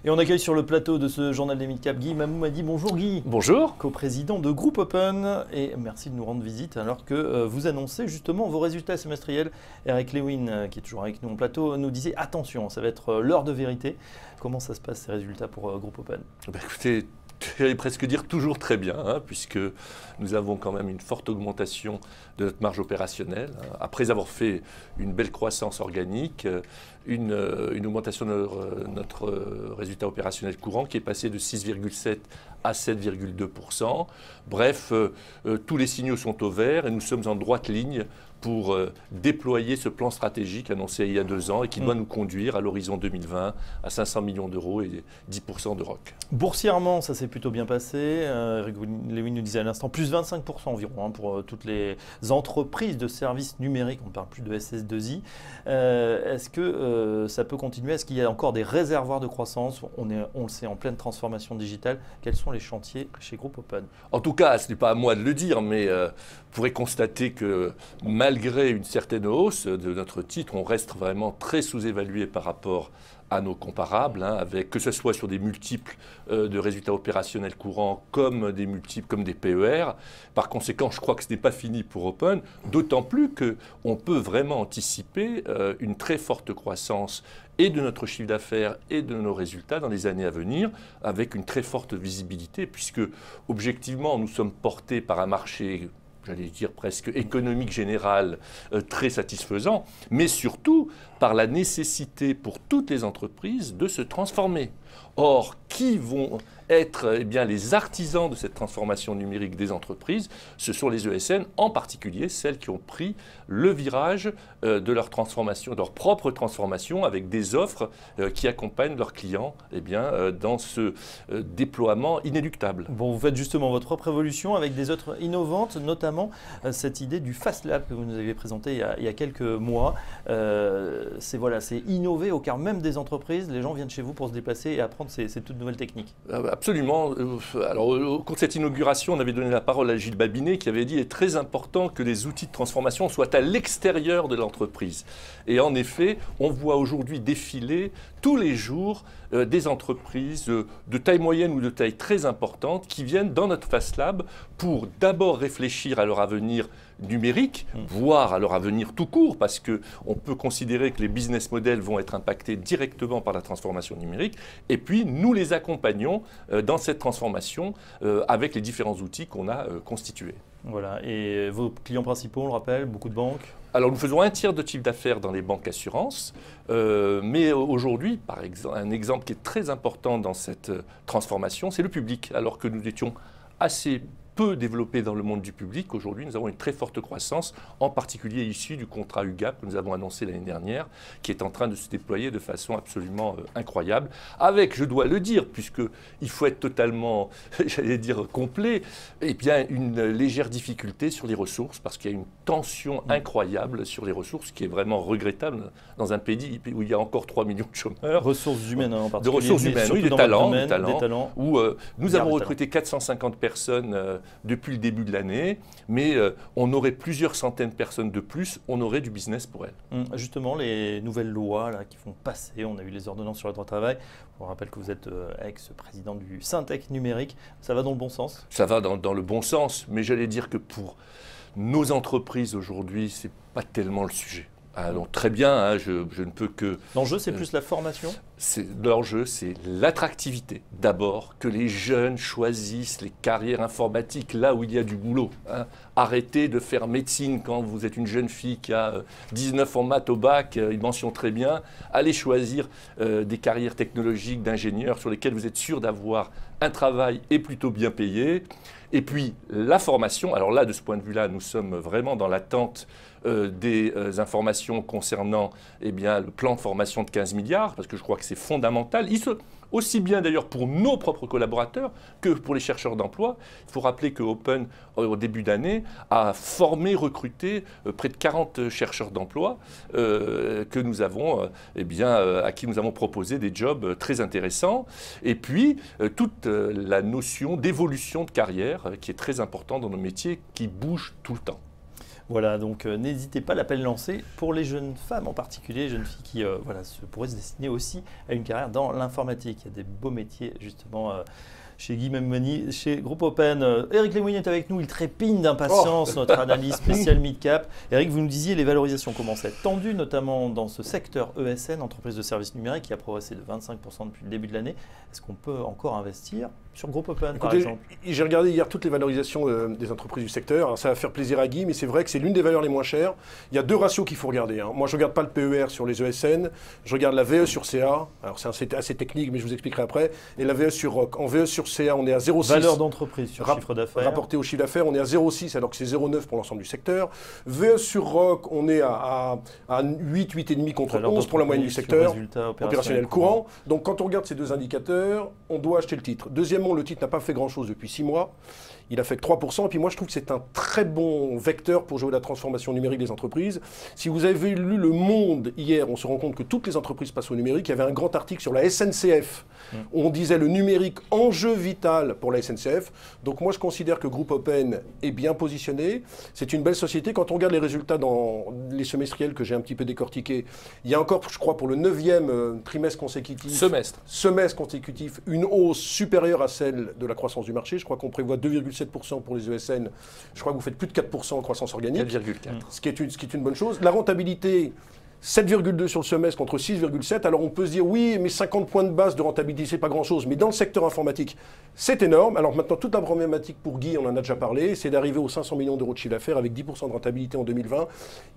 Et on accueille sur le plateau de ce journal des Midcaps Guy Mamoumadi. Bonjour Guy. Bonjour. Co-président de Groupe Open. Et merci de nous rendre visite alors que vous annoncez justement vos résultats semestriels. Eric Lewin, qui est toujours avec nous en plateau, nous disait attention, ça va être l'heure de vérité. Comment ça se passe ces résultats pour Groupe Open? Écoutez, j'allais presque dire toujours très bien, puisque nous avons quand même une forte augmentation de notre marge opérationnelle. Après avoir fait une belle croissance organique, une augmentation de notre résultat opérationnel courant qui est passé de 6,7 à 7,2%. Bref, tous les signaux sont au vert et nous sommes en droite ligne pour déployer ce plan stratégique annoncé il y a 2 ans et qui doit nous conduire à l'horizon 2020 à 500 millions d'euros et 10% de ROC. Boursièrement, ça s'est plutôt bien passé. Eric Lewin nous disait à l'instant plus 25% environ pour toutes les entreprises de services numériques. On ne parle plus de SS2I. Est-ce que ça peut continuer? Est-ce qu'il y a encore des réservoirs de croissance? On le sait, en pleine transformation digitale. Quels sont les chantiers chez Groupe Open? En tout cas, ce n'est pas à moi de le dire, mais vous pourrez constater que malgré une certaine hausse de notre titre, on reste vraiment très sous-évalué par rapport à nos comparables, avec, que ce soit sur des multiples de résultats opérationnels courants comme des multiples comme des PER. Par conséquent, je crois que ce n'est pas fini pour Open, d'autant plus qu'on peut vraiment anticiper une très forte croissance et de notre chiffre d'affaires et de nos résultats dans les années à venir, avec une très forte visibilité, puisque objectivement, nous sommes portés par un marché, j'allais dire presque économique général, très satisfaisant, mais surtout par la nécessité pour toutes les entreprises de se transformer. Or, qui vont être les artisans de cette transformation numérique des entreprises? Ce sont les ESN, en particulier celles qui ont pris le virage de leur transformation, de leur propre transformation, avec des offres qui accompagnent leurs clients dans ce déploiement inéluctable. Bon, vous faites justement votre propre évolution avec des autres innovantes, notamment cette idée du Fast Lab que vous nous avez présenté il y a quelques mois. C'est innover au cœur même des entreprises. Les gens viennent chez vous pour se déplacer et apprendre ces toutes nouvelles techniques. Absolument. Alors, au cours de cette inauguration, on avait donné la parole à Gilles Babinet qui avait dit « Il est très important que les outils de transformation soient à l'extérieur de l'entreprise ». Et en effet, on voit aujourd'hui défiler tous les jours des entreprises de taille moyenne ou de taille très importante qui viennent dans notre Fast Lab pour d'abord réfléchir à leur avenir numérique, voire à leur avenir tout court, parce qu'on peut considérer que les business models vont être impactés directement par la transformation numérique, et puis nous les accompagnons dans cette transformation avec les différents outils qu'on a constitués. Voilà, et vos clients principaux, on le rappelle, beaucoup de banques? Alors nous faisons 1/3 de chiffre d'affaires dans les banques assurances, mais aujourd'hui, par exemple, un exemple qui est très important dans cette transformation, c'est le public, alors que nous étions assez peu développé dans le monde du public. Aujourd'hui, nous avons une très forte croissance, en particulier issue du contrat UGAP que nous avons annoncé l'année dernière, qui est en train de se déployer de façon absolument incroyable, avec, je dois le dire, puisqu'il faut être totalement, j'allais dire, complet, une légère difficulté sur les ressources, parce qu'il y a une tension incroyable sur les ressources, qui est vraiment regrettable dans un pays où il y a encore 3 millions de chômeurs. Ressources humaines en particulier. De ressources humaines, oui, des talents, où nous avons talents. recruté 450 personnes depuis le début de l'année, mais on aurait plusieurs centaines de personnes de plus, on aurait du business pour elles. Justement, les nouvelles lois qui font passer, on a eu les ordonnances sur le droit du travail, on rappelle que vous êtes ex-président du Syntec numérique, ça va dans le bon sens? Ça va dans le bon sens, mais j'allais dire que pour nos entreprises aujourd'hui, ce n'est pas tellement le sujet. Alors, très bien, je ne peux que... L'enjeu, c'est plus la formation? L'enjeu, c'est l'attractivité. D'abord, que les jeunes choisissent les carrières informatiques là où il y a du boulot. Arrêtez de faire médecine quand vous êtes une jeune fille qui a 19 en maths au bac, une mention très bien. Allez choisir des carrières technologiques d'ingénieurs sur lesquelles vous êtes sûr d'avoir un travail et plutôt bien payé. Et puis, la formation. Alors là, de ce point de vue-là, nous sommes vraiment dans l'attente des informations concernant le plan de formation de 15 milliards, parce que je crois que c'est fondamental. Aussi bien d'ailleurs pour nos propres collaborateurs que pour les chercheurs d'emploi. Il faut rappeler que Open, au début d'année, a formé, recruté près de 40 chercheurs d'emploi que nous avons, à qui nous avons proposé des jobs très intéressants. Et puis, toute la notion d'évolution de carrière qui est très importante dans nos métiers, qui bouge tout le temps. Voilà, donc n'hésitez pas, l'appel lancé pour les jeunes femmes en particulier, les jeunes filles qui pourraient se destiner aussi à une carrière dans l'informatique. Il y a des beaux métiers justement chez Guy Memoni, chez Groupe Open. Eric Lemoine est avec nous, il trépigne d'impatience, notre analyse spéciale mid-cap. Eric, vous nous disiez les valorisations commencent à être tendues, notamment dans ce secteur ESN, entreprise de services numériques, qui a progressé de 25% depuis le début de l'année. Est-ce qu'on peut encore investir sur Groupe Open, par exemple? J'ai regardé hier toutes les valorisations des entreprises du secteur. Alors, ça va faire plaisir à Guy, mais c'est vrai que c'est l'une des valeurs les moins chères. Il y a deux ratios qu'il faut regarder. Moi, je ne regarde pas le PER sur les ESN. Je regarde la VE sur CA. Alors, c'est assez technique, mais je vous expliquerai après. Et la VE sur ROC. En VE sur CA, on est à 0,6. Valeur d'entreprise sur chiffre d'affaires. Rapporté au chiffre d'affaires, on est à 0,6 alors que c'est 0,9 pour l'ensemble du secteur. VE sur ROC, on est à 8, 8,5 contre 11 pour la moyenne du secteur. Opérationnel courant. Donc, quand on regarde ces deux indicateurs, on doit acheter le titre. Deuxièmement, le titre n'a pas fait grand-chose depuis 6 mois. Il a fait que 3%. Et puis moi, je trouve que c'est un très bon vecteur pour jouer la transformation numérique des entreprises. Si vous avez lu Le Monde hier, on se rend compte que toutes les entreprises passent au numérique. Il y avait un grand article sur la SNCF où on disait le numérique enjeu vital pour la SNCF. Donc moi, je considère que Groupe Open est bien positionné. C'est une belle société. Quand on regarde les résultats dans les semestriels que j'ai un petit peu décortiqués, il y a encore, je crois, pour le 9e trimestre consécutif, semestre consécutif, une hausse supérieure à celle de la croissance du marché. Je crois qu'on prévoit 2,7% pour les ESN. Je crois que vous faites plus de 4% en croissance organique. 4,4. Ce qui est une bonne chose. La rentabilité, 7,2 sur le semestre contre 6,7. Alors on peut se dire, oui, mais 50 points de base de rentabilité, c'est pas grand-chose. Mais dans le secteur informatique, c'est énorme. Alors maintenant, toute la problématique pour Guy, on en a déjà parlé, c'est d'arriver aux 500 millions d'euros de chiffre d'affaires avec 10% de rentabilité en 2020.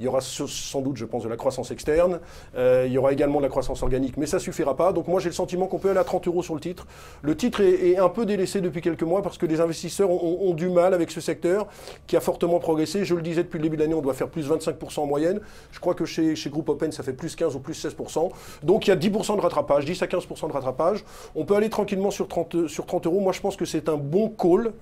Il y aura sans doute, je pense, de la croissance externe. Il y aura également de la croissance organique, mais ça suffira pas. Donc moi, j'ai le sentiment qu'on peut aller à 30 euros sur le titre. Le titre est un peu délaissé depuis quelques mois parce que les investisseurs ont du mal avec ce secteur qui a fortement progressé. Je le disais, depuis le début de l'année, on doit faire plus 25% en moyenne. Je crois que chez Groupe Open, ça fait plus 15 ou plus 16%. Donc il y a 10% de rattrapage, 10 à 15% de rattrapage. On peut aller tranquillement sur 30 euros. Moi, je pense que c'est un bon call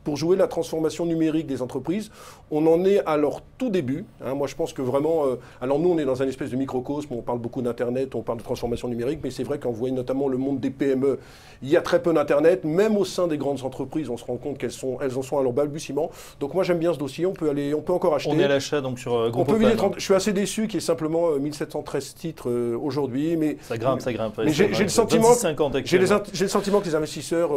pour jouer la transformation numérique des entreprises. On en est à leur tout début. Moi, je pense que vraiment... alors nous, on est dans un espèce de microcosme. On parle beaucoup d'Internet, on parle de transformation numérique. Mais c'est vrai quand vous voyez notamment le monde des PME, il y a très peu d'Internet. Même au sein des grandes entreprises, on se rend compte qu'elles en sont à leur balbutiement. Donc moi, j'aime bien ce dossier. On peut encore acheter. On est à l'achat donc sur Groupe Open. Open. Je suis assez déçu qu'il y ait simplement 1713 titres aujourd'hui. Mais ça grimpe. Mais j'ai le sentiment que les investisseurs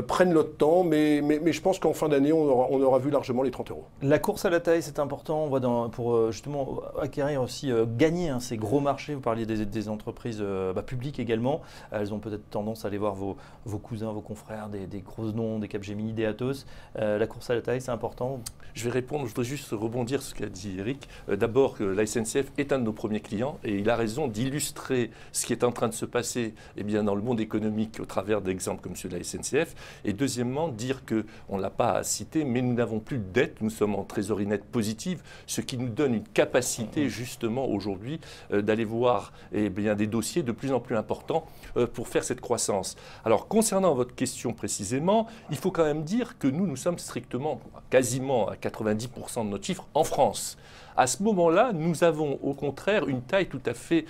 prennent leur temps. Mais je pense qu'en fin d'année, on aura vu largement les 30 euros. La course à la taille, c'est important. On voit pour justement acquérir aussi, gagner ces gros marchés. Vous parliez des entreprises publiques également. Elles ont peut-être tendance à aller voir vos cousins, vos confrères, des gros noms, des Capgemini, des Atos. La course à la taille, c'est important. Je vais répondre, je voudrais juste rebondir sur ce qu'a dit Eric. D'abord, la SNCF est un de nos premiers clients et il a raison d'illustrer ce qui est en train de se passer dans le monde économique au travers d'exemples comme ceux de la SNCF. Et deuxièmement, dire qu'on ne l'a pas cité, mais nous n'avons plus de dette, nous sommes en trésorerie nette positive, ce qui nous donne une capacité justement aujourd'hui d'aller voir des dossiers de plus en plus importants pour faire cette croissance. Alors concernant votre question précisément, il faut quand même dire que nous sommes strictement, quasiment à 90% de notre chiffre en France. À ce moment-là, nous avons au contraire une taille tout à fait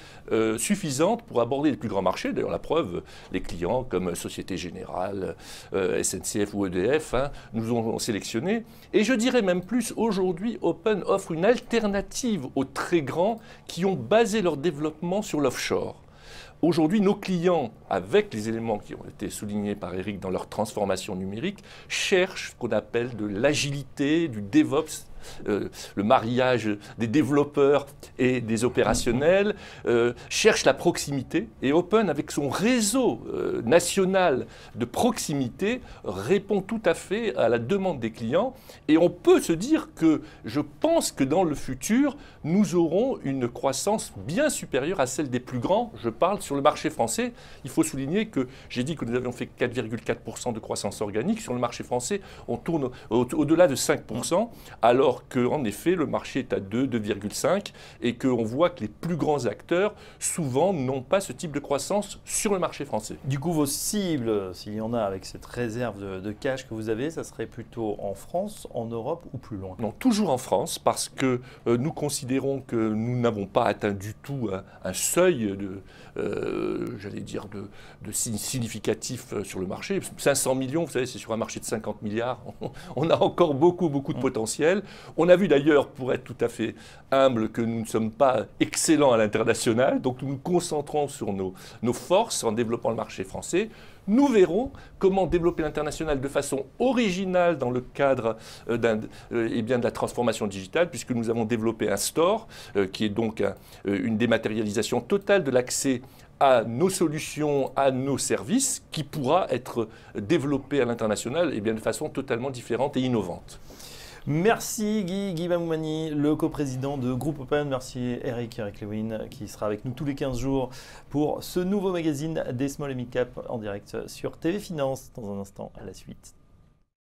suffisante pour aborder les plus grands marchés. D'ailleurs, la preuve, les clients comme Société Générale, SNCF ou EDF nous ont sélectionnés. Et je dirais même plus, aujourd'hui, Open offre une alternative aux très grands qui ont basé leur développement sur l'offshore. Aujourd'hui, nos clients, avec les éléments qui ont été soulignés par Eric dans leur transformation numérique, cherchent ce qu'on appelle de l'agilité, du DevOps, le mariage des développeurs et des opérationnels, cherche la proximité. Et Open, avec son réseau national de proximité, répond tout à fait à la demande des clients. Et on peut se dire que je pense que dans le futur, nous aurons une croissance bien supérieure à celle des plus grands. Je parle sur le marché français. Il faut souligner que j'ai dit que nous avions fait 4,4% de croissance organique. Sur le marché français, on tourne au-delà de 5%, alors qu'en effet, le marché est à 2, 2,5 et qu'on voit que les plus grands acteurs, souvent, n'ont pas ce type de croissance sur le marché français. Du coup, vos cibles, s'il y en a avec cette réserve de cash que vous avez, ça serait plutôt en France, en Europe ou plus loin? Non, toujours en France, parce que nous considérons que nous n'avons pas atteint du tout un seuil de significatif sur le marché. 500 millions, vous savez, c'est sur un marché de 50 milliards. On a encore beaucoup de potentiel. On a vu d'ailleurs, pour être tout à fait humble, que nous ne sommes pas excellents à l'international, donc nous nous concentrons sur nos forces en développant le marché français. Nous verrons comment développer l'international de façon originale dans le cadre de la transformation digitale, puisque nous avons développé un store qui est donc une dématérialisation totale de l'accès à nos solutions, à nos services, qui pourra être développé à l'international de façon totalement différente et innovante. Merci Guy Bamoumani, le coprésident de Groupe Open. Merci Eric Lewin qui sera avec nous tous les 15 jours pour ce nouveau magazine des Small et Mid Cap en direct sur TV Finance. Dans un instant, à la suite.